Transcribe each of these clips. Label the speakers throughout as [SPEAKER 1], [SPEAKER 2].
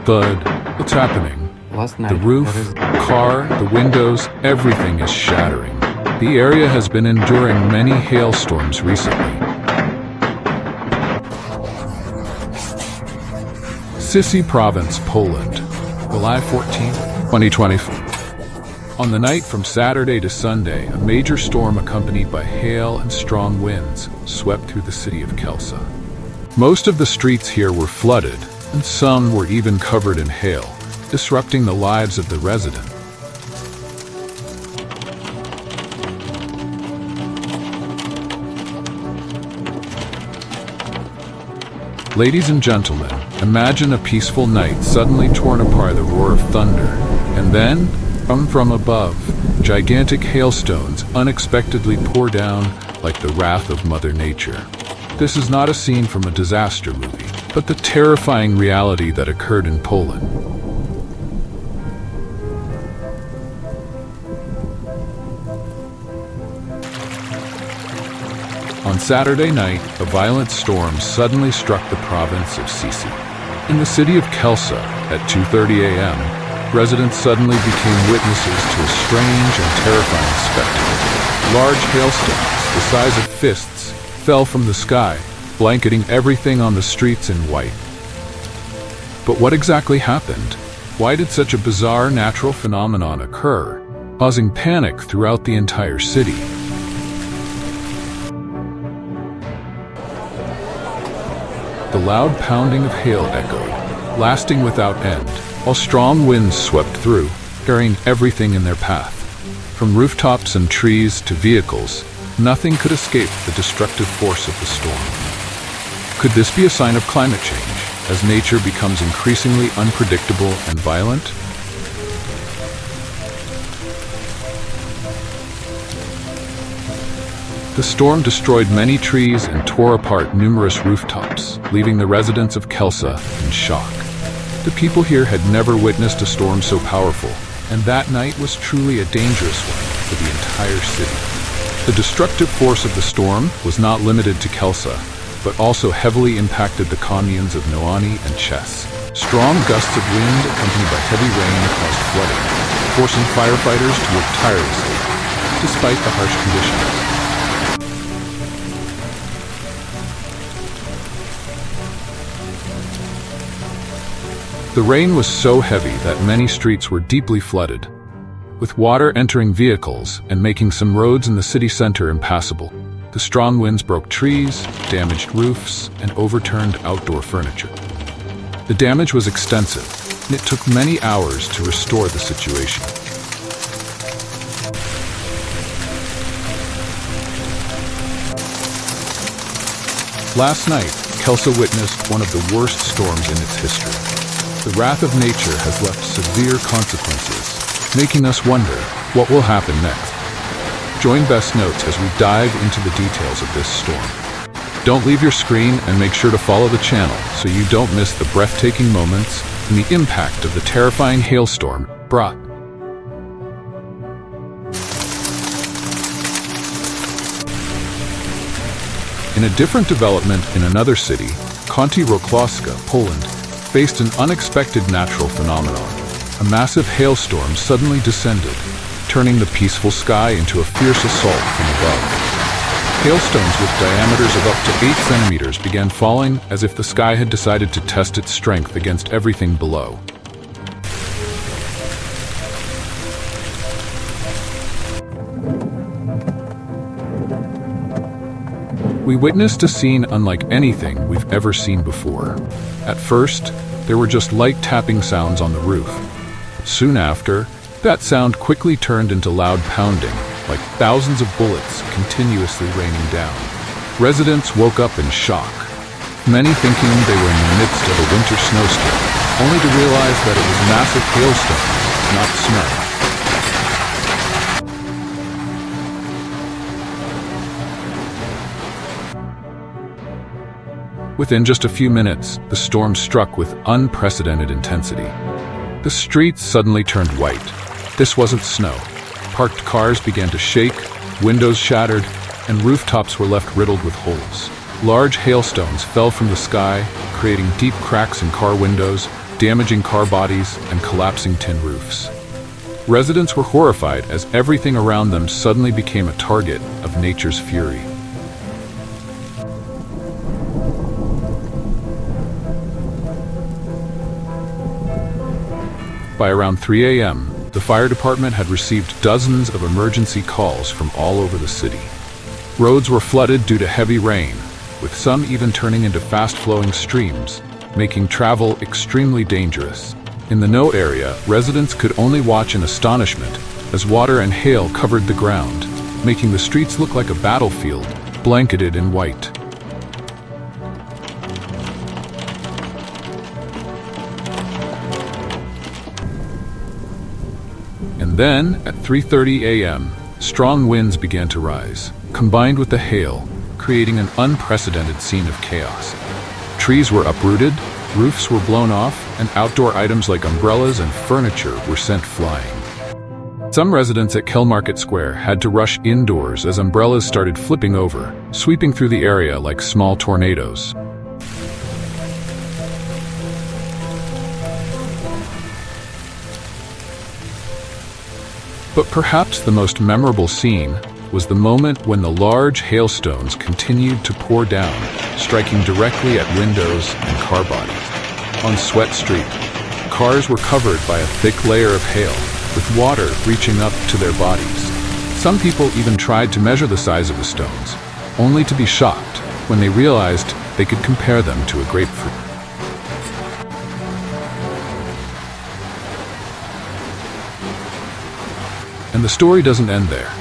[SPEAKER 1] thud. What's happening?
[SPEAKER 2] Last night,
[SPEAKER 1] The roof, car, the windows, everything is shattering. The area has been enduring many hailstorms recently. Sissy Province, Poland, July 14, 2020. On the night from Saturday to Sunday, a major storm accompanied by hail and strong winds swept through the city of Kielce. Most of the streets here were flooded, and some were even covered in hail, disrupting the lives of the residents. Ladies and gentlemen, imagine a peaceful night suddenly torn apart by the roar of thunder, and then, from above, gigantic hailstones unexpectedly pour down like the wrath of Mother Nature. This is not a scene from a disaster movie, but the terrifying reality that occurred in Poland. On Saturday night, a violent storm suddenly struck the province of Sissy. In the city of Kielce, at 2:30 a.m., residents suddenly became witnesses to a strange and terrifying spectacle. Large hailstones, the size of fists, fell from the sky, blanketing everything on the streets in white. But what exactly happened? Why did such a bizarre natural phenomenon occur, causing panic throughout the entire city? The loud pounding of hail echoed, lasting without end, while strong winds swept through, carrying everything in their path. From rooftops and trees to vehicles, nothing could escape the destructive force of the storm. Could this be a sign of climate change, as nature becomes increasingly unpredictable and violent? The storm destroyed many trees and tore apart numerous rooftops, leaving the residents of Kielce in shock. The people here had never witnessed a storm so powerful, and that night was truly a dangerous one for the entire city. The destructive force of the storm was not limited to Kielce, but also heavily impacted the communes of Noani and Chess. Strong gusts of wind accompanied by heavy rain caused flooding, forcing firefighters to work tirelessly, despite the harsh conditions. The rain was so heavy that many streets were deeply flooded, with water entering vehicles and making some roads in the city center impassable. The strong winds broke trees, damaged roofs, and overturned outdoor furniture. The damage was extensive, and it took many hours to restore the situation. Last night, Kielce witnessed one of the worst storms in its history. The wrath of nature has left severe consequences, making us wonder what will happen next. Join Best Notes as we dive into the details of this storm. Don't leave your screen and make sure to follow the channel so you don't miss the breathtaking moments and the impact of the terrifying hailstorm brought. In a different development in another city, Kąty Wrocławska, Poland, faced an unexpected natural phenomenon. A massive hailstorm suddenly descended, turning the peaceful sky into a fierce assault from above. Hailstones with diameters of up to 8 centimeters began falling as if the sky had decided to test its strength against everything below. We witnessed a scene unlike anything we've ever seen before. At first, there were just light tapping sounds on the roof. Soon after, that sound quickly turned into loud pounding, like thousands of bullets continuously raining down. Residents woke up in shock, many thinking they were in the midst of a winter snowstorm, only to realize that it was massive hailstones, not snow. Within just a few minutes, the storm struck with unprecedented intensity. The streets suddenly turned white. This wasn't snow. Parked cars began to shake, windows shattered, and rooftops were left riddled with holes. Large hailstones fell from the sky, creating deep cracks in car windows damaging car bodies and collapsing tin roofs. Residents were horrified as everything around them suddenly became a target of nature's fury. By around 3 a.m., the fire department had received dozens of emergency calls from all over the city. Roads were flooded due to heavy rain, with some even turning into fast-flowing streams, making travel extremely dangerous. In the No area, residents could only watch in astonishment as water and hail covered the ground, making the streets look like a battlefield, blanketed in white. And then, at 3:30 a.m., strong winds began to rise, combined with the hail, creating an unprecedented scene of chaos. Trees were uprooted, roofs were blown off, and outdoor items like umbrellas and furniture were sent flying. Some residents at Market Square had to rush indoors as umbrellas started flipping over, sweeping through the area like small tornadoes. But perhaps the most memorable scene was the moment when the large hailstones continued to pour down, striking directly at windows and car bodies. On Sweat Street, cars were covered by a thick layer of hail, with water reaching up to their bodies. Some people even tried to measure the size of the stones, only to be shocked when they realized they could compare them to a grapefruit. And the story doesn't end there.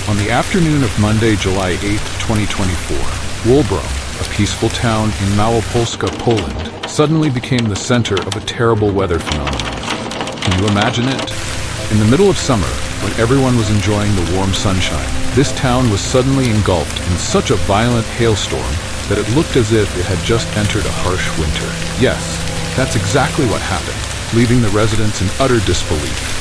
[SPEAKER 1] On the afternoon of Monday, July 8, 2024, Wolbrom, a peaceful town in Małopolska, Poland, suddenly became the center of a terrible weather phenomenon. Can you imagine it? In the middle of summer, when everyone was enjoying the warm sunshine, this town was suddenly engulfed in such a violent hailstorm that it looked as if it had just entered a harsh winter. Yes, that's exactly what happened, leaving the residents in utter disbelief.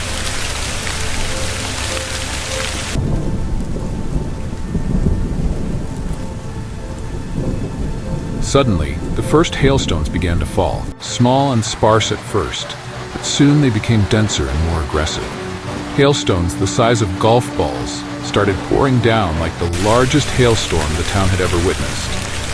[SPEAKER 1] Suddenly, the first hailstones began to fall, small and sparse at first, but soon they became denser and more aggressive. Hailstones the size of golf balls started pouring down like the largest hailstorm the town had ever witnessed.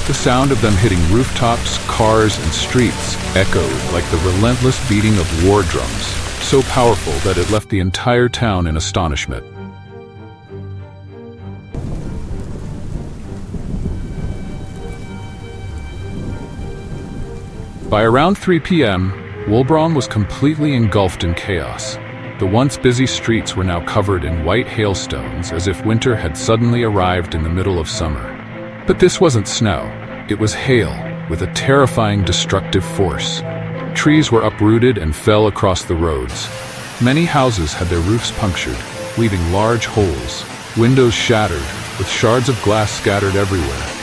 [SPEAKER 1] The sound of them hitting rooftops, cars, and streets echoed like the relentless beating of war drums, so powerful that it left the entire town in astonishment. By around 3 p.m., Wolbrom was completely engulfed in chaos. The once busy streets were now covered in white hailstones, as if winter had suddenly arrived in the middle of summer. But this wasn't snow. It was hail, with a terrifying destructive force. Trees were uprooted and fell across the roads. Many houses had their roofs punctured, leaving large holes, windows shattered, with shards of glass scattered everywhere.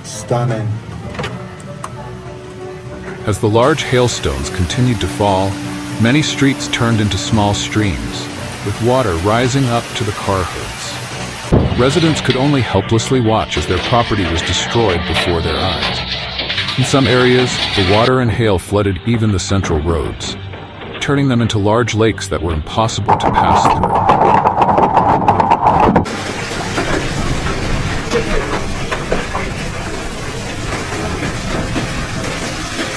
[SPEAKER 2] Stunning.
[SPEAKER 1] As the large hailstones continued to fall, many streets turned into small streams, with water rising up to the car hoods. Residents could only helplessly watch as their property was destroyed before their eyes. In some areas, the water and hail flooded even the central roads, turning them into large lakes that were impossible to pass through.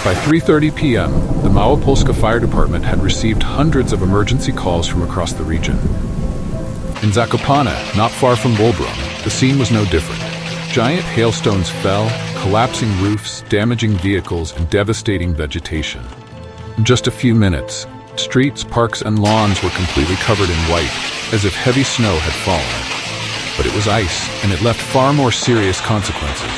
[SPEAKER 1] By 3:30 p.m., the Małopolska Fire Department had received hundreds of emergency calls from across the region. In Zakopane, not far from Wolbrom, the scene was no different. Giant hailstones fell, collapsing roofs, damaging vehicles, and devastating vegetation. In just a few minutes, streets, parks, and lawns were completely covered in white, as if heavy snow had fallen. But it was ice, and it left far more serious consequences.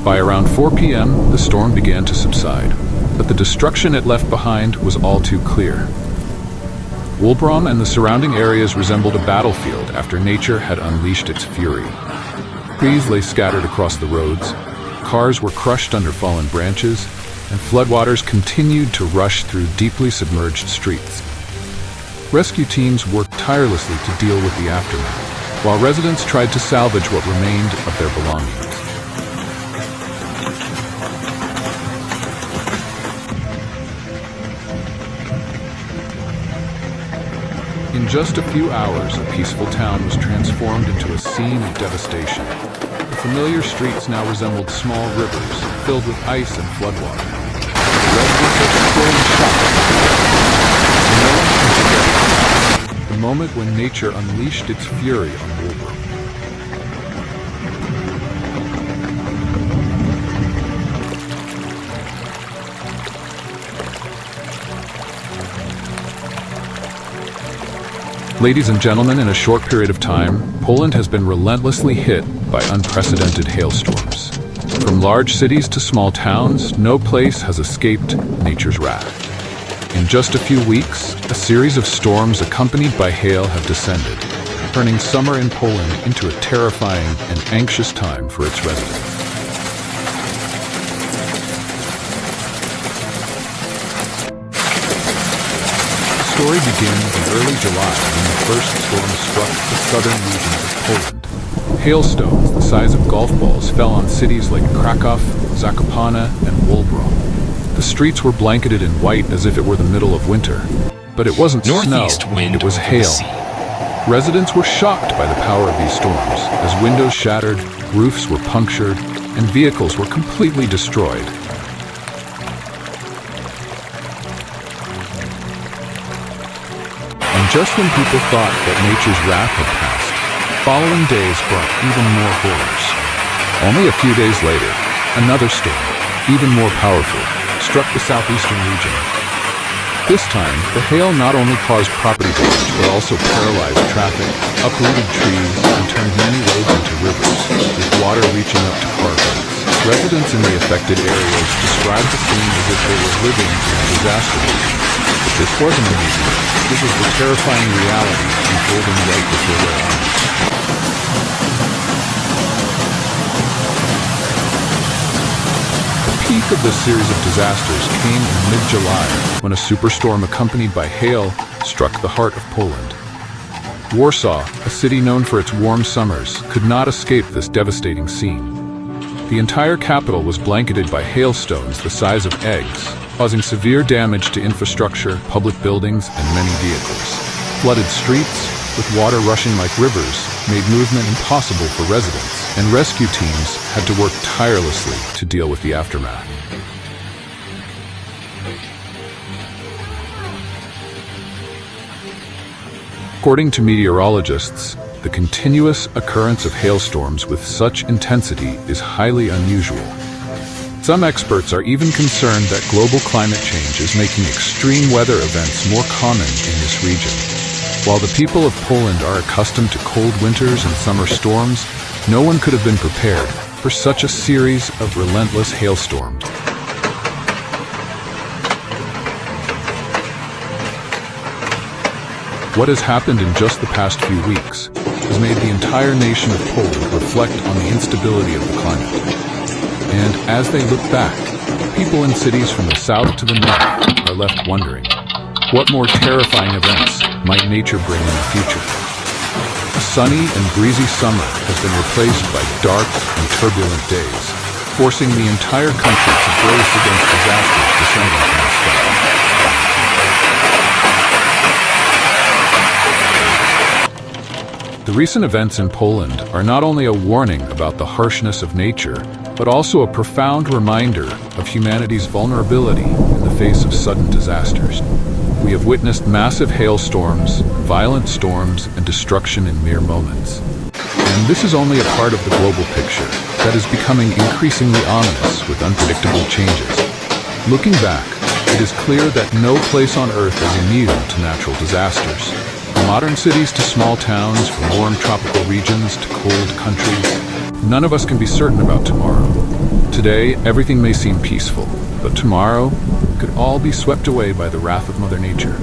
[SPEAKER 1] By around 4 p.m., the storm began to subside, but the destruction it left behind was all too clear. Wolbrom and the surrounding areas resembled a battlefield after nature had unleashed its fury. Trees lay scattered across the roads, cars were crushed under fallen branches, and floodwaters continued to rush through deeply submerged streets. Rescue teams worked tirelessly to deal with the aftermath, while residents tried to salvage what remained of their belongings. In just a few hours, a peaceful town was transformed into a scene of devastation. The familiar streets now resembled small rivers, filled with ice and floodwater. The residents are still in shock. No one can forget the moment when nature unleashed its fury on Woolbrook. Ladies and gentlemen, in a short period of time, Poland has been relentlessly hit by unprecedented hailstorms. From large cities to small towns, no place has escaped nature's wrath. In just a few weeks, a series of storms accompanied by hail have descended, turning summer in Poland into a terrifying and anxious time for its residents. The story begins in early July when the first storm struck the southern regions of Poland. Hailstones the size of golf balls fell on cities like Kraków, Zakopane, and Woolbrook. The streets were blanketed in white as if it were the middle of winter. But it wasn't snow, it was hail. Residents were shocked by the power of these storms, as windows shattered, roofs were punctured, and vehicles were completely destroyed. Just when people thought that nature's wrath had passed, following days brought even more horrors. Only a few days later, another storm, even more powerful, struck the southeastern region. This time, the hail not only caused property damage, but also paralyzed traffic, uprooted trees, and turned many roads into rivers, with water reaching up to car beds. Residents in the affected areas described the scene as if they were living in a disaster movie. But this wasn't an easy one. This was the terrifying reality unfolding right before their eyes. The peak of this series of disasters came in mid-July, when a superstorm accompanied by hail struck the heart of Poland. Warsaw, a city known for its warm summers, could not escape this devastating scene. The entire capital was blanketed by hailstones the size of eggs, causing severe damage to infrastructure, public buildings, and many vehicles. Flooded streets, with water rushing like rivers, made movement impossible for residents, and rescue teams had to work tirelessly to deal with the aftermath. According to meteorologists, the continuous occurrence of hailstorms with such intensity is highly unusual. Some experts are even concerned that global climate change is making extreme weather events more common in this region. While the people of Poland are accustomed to cold winters and summer storms, no one could have been prepared for such a series of relentless hailstorms. What has happened in just the past few weeks has made the entire nation of Poland reflect on the instability of the climate. And as they look back, people in cities from the south to the north are left wondering, what more terrifying events might nature bring in the future? A sunny and breezy summer has been replaced by dark and turbulent days, forcing the entire country to brace against disasters descending from the sky. The recent events in Poland are not only a warning about the harshness of nature, but also a profound reminder of humanity's vulnerability in the face of sudden disasters. We have witnessed massive hailstorms, violent storms, and destruction in mere moments. And this is only a part of the global picture that is becoming increasingly ominous with unpredictable changes. Looking back, it is clear that no place on Earth is immune to natural disasters. From modern cities to small towns, from warm tropical regions to cold countries, none of us can be certain about tomorrow. Today, everything may seem peaceful, but tomorrow could all be swept away by the wrath of Mother Nature.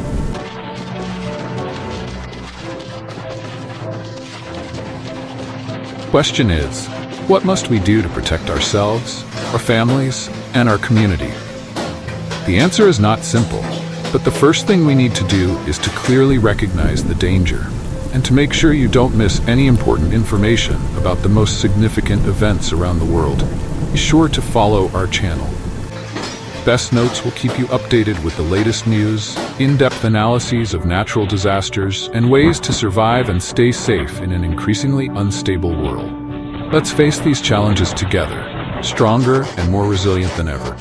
[SPEAKER 1] Question is, what must we do to protect ourselves, our families, and our community? The answer is not simple, but the first thing we need to do is to clearly recognize the danger. And to make sure you don't miss any important information about the most significant events around the world, be sure to follow our channel. Best Notes will keep you updated with the latest news, in-depth analyses of natural disasters, and ways to survive and stay safe in an increasingly unstable world. Let's face these challenges together, stronger and more resilient than ever.